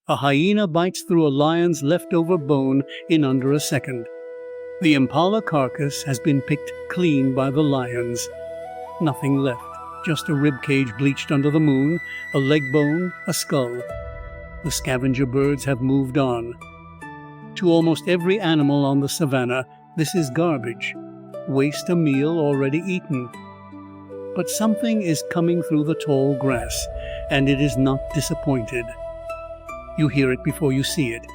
A hyena bites through a lion's leftover bone in under a second. The impala carcass has been picked clean by the lions. Nothing left, just a rib cage bleached under the moon, a leg bone, a skull. The scavenger birds have moved on. To almost every animal on the savanna, this is garbage. Waste a meal already eaten. But something is coming through the tall grass, and it is not disappointed. You hear it before you see it.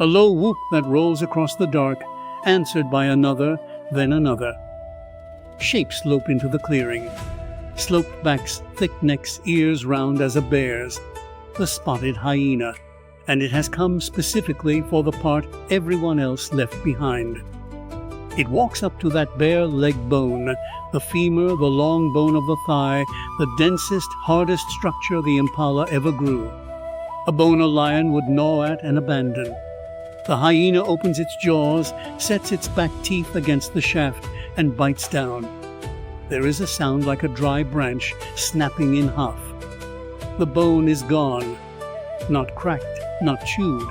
A low whoop that rolls across the dark, answered by another, then another. Shapes lope into the clearing. Sloped backs, thick necks, ears round as a bear's. The spotted hyena. And it has come specifically for the part everyone else left behind. It walks up to that bare leg bone, the femur, the long bone of the thigh, the densest, hardest structure the impala ever grew. A bone a lion would gnaw at and abandon. The hyena opens its jaws, sets its back teeth against the shaft, and bites down. There is a sound like a dry branch snapping in half. The bone is gone. Not cracked, not chewed.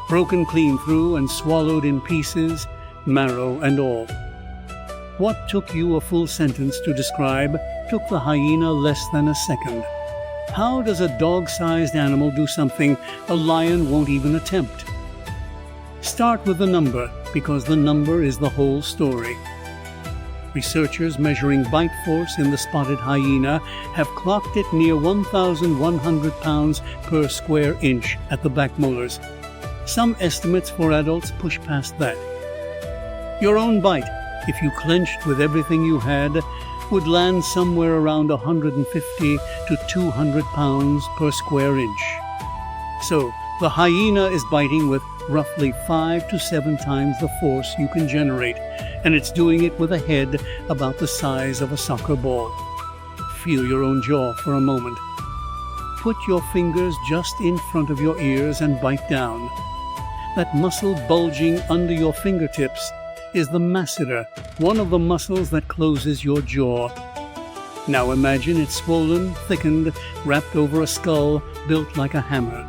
Broken clean through and swallowed in pieces, marrow and all. What took you a full sentence to describe took the hyena less than a second. How does a dog-sized animal do something a lion won't even attempt? Start with the number, because the number is the whole story. Researchers measuring bite force in the spotted hyena have clocked it near 1,100 pounds per square inch at the back molars. Some estimates for adults push past that. Your own bite, if you clenched with everything you had, would land somewhere around 150 to 200 pounds per square inch. So, the hyena is biting with roughly 5 to 7 times the force you can generate, and it's doing it with a head about the size of a soccer ball. Feel your own jaw for a moment. Put your fingers just in front of your ears and bite down. That muscle bulging under your fingertips is the masseter, one of the muscles that closes your jaw. Now imagine it swollen, thickened, wrapped over a skull built like a hammer.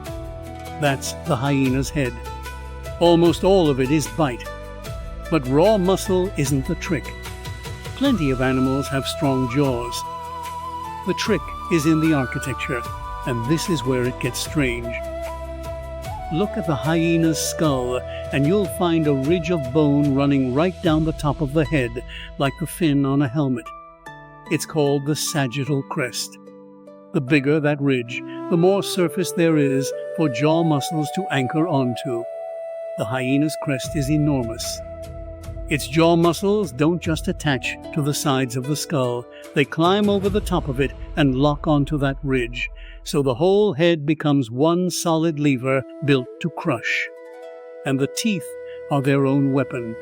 That's the hyena's head. Almost all of it is bite. But raw muscle isn't the trick. Plenty of animals have strong jaws. The trick is in the architecture, and this is where it gets strange. Look at the hyena's skull, and you'll find a ridge of bone running right down the top of the head, like the fin on a helmet. It's called the sagittal crest. The bigger that ridge, the more surface there is for jaw muscles to anchor onto. The hyena's crest is enormous. Its jaw muscles don't just attach to the sides of the skull. They climb over the top of it and lock onto that ridge, so the whole head becomes one solid lever built to crush. And the teeth are their own weapon.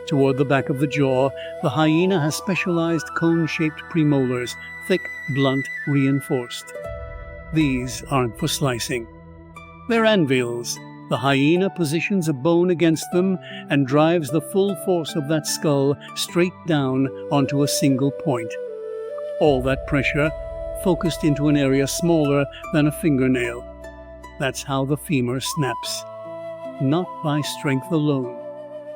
Toward the back of the jaw, the hyena has specialized cone-shaped premolars, thick, blunt, reinforced. These aren't for slicing. They're anvils. The hyena positions a bone against them and drives the full force of that skull straight down onto a single point. All that pressure focused into an area smaller than a fingernail. That's how the femur snaps. Not by strength alone,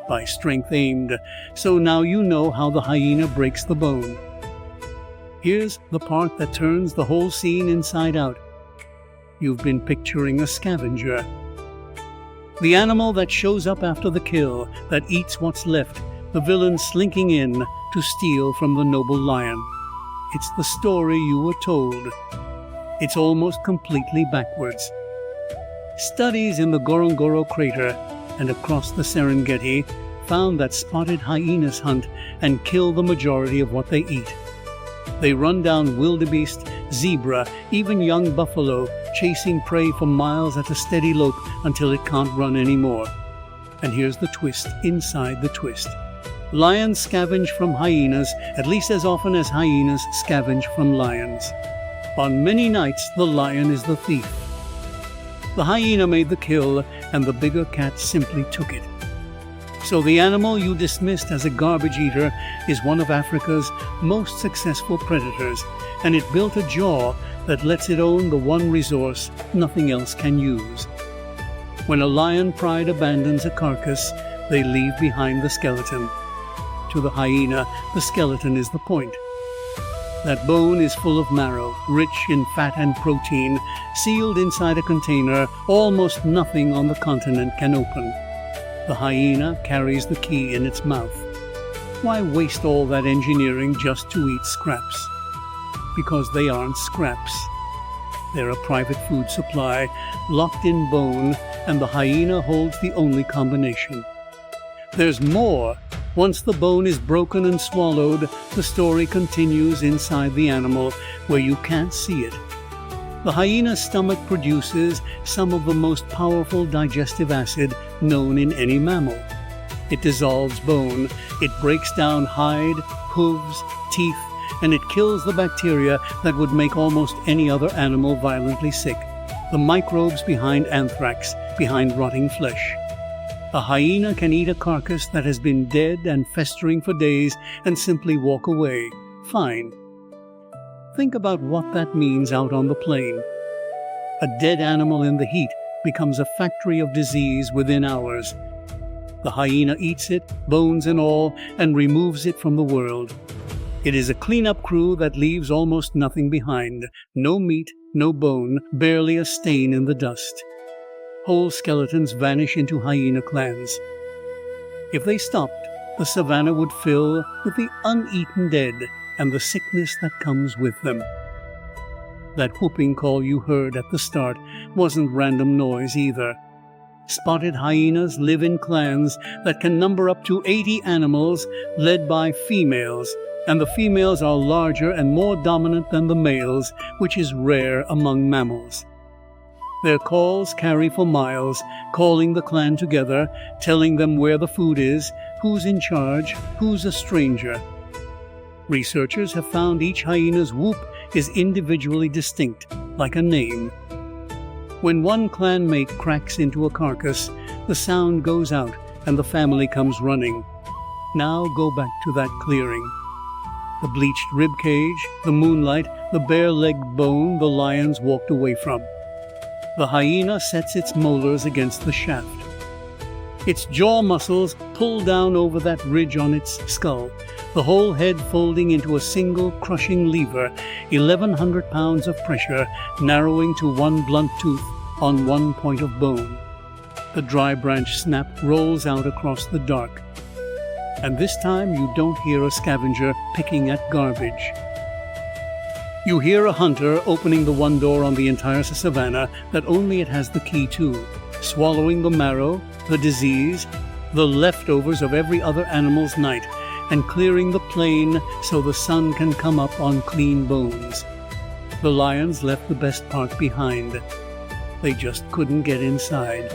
by strength aimed. So now you know how the hyena breaks the bone. Here's the part that turns the whole scene inside out. You've been picturing a scavenger. The animal that shows up after the kill, that eats what's left, the villain slinking in to steal from the noble lion. It's the story you were told. It's almost completely backwards. Studies in the Ngorongoro crater and across the Serengeti found that spotted hyenas hunt and kill the majority of what they eat. They run down wildebeest, zebra, even young buffalo, chasing prey for miles at a steady lope until it can't run anymore. And here's the twist inside the twist. Lions scavenge from hyenas at least as often as hyenas scavenge from lions. On many nights, the lion is the thief. The hyena made the kill, and the bigger cat simply took it. So the animal you dismissed as a garbage eater is one of Africa's most successful predators, and it built a jaw that lets it own the one resource nothing else can use. When a lion pride abandons a carcass, they leave behind the skeleton. To the hyena, the skeleton is the point. That bone is full of marrow, rich in fat and protein, sealed inside a container almost nothing on the continent can open. The hyena carries the key in its mouth. Why waste all that engineering just to eat scraps? Because they aren't scraps. They're a private food supply, locked in bone, and the hyena holds the only combination. There's more. Once the bone is broken and swallowed, the story continues inside the animal, where you can't see it. The hyena's stomach produces some of the most powerful digestive acid known in any mammal. It dissolves bone, it breaks down hide, hooves, teeth, and it kills the bacteria that would make almost any other animal violently sick, the microbes behind anthrax, behind rotting flesh. A hyena can eat a carcass that has been dead and festering for days and simply walk away, fine. Think about what that means out on the plain. A dead animal in the heat becomes a factory of disease within hours. The hyena eats it, bones and all, and removes it from the world. It is a cleanup crew that leaves almost nothing behind. No meat, no bone, barely a stain in the dust. Whole skeletons vanish into hyena clans. If they stopped, the savanna would fill with the uneaten dead and the sickness that comes with them. That whooping call you heard at the start wasn't random noise either. Spotted hyenas live in clans that can number up to 80 animals, led by females, and the females are larger and more dominant than the males, which is rare among mammals. Their calls carry for miles, calling the clan together, telling them where the food is, who's in charge, who's a stranger. Researchers have found each hyena's whoop is individually distinct, like a name. When one clanmate cracks into a carcass, the sound goes out and the family comes running. Now go back to that clearing. The bleached rib cage, the moonlight, the bare-legged bone the lions walked away from. The hyena sets its molars against the shaft. Its jaw muscles pull down over that ridge on its skull, the whole head folding into a single crushing lever, 1,100 pounds of pressure, narrowing to one blunt tooth on one point of bone. The dry branch snap rolls out across the dark. And this time you don't hear a scavenger picking at garbage. You hear a hunter opening the one door on the entire savanna that only it has the key to, swallowing the marrow, the disease, the leftovers of every other animal's night, and clearing the plain so the sun can come up on clean bones. The lions left the best part behind. They just couldn't get inside.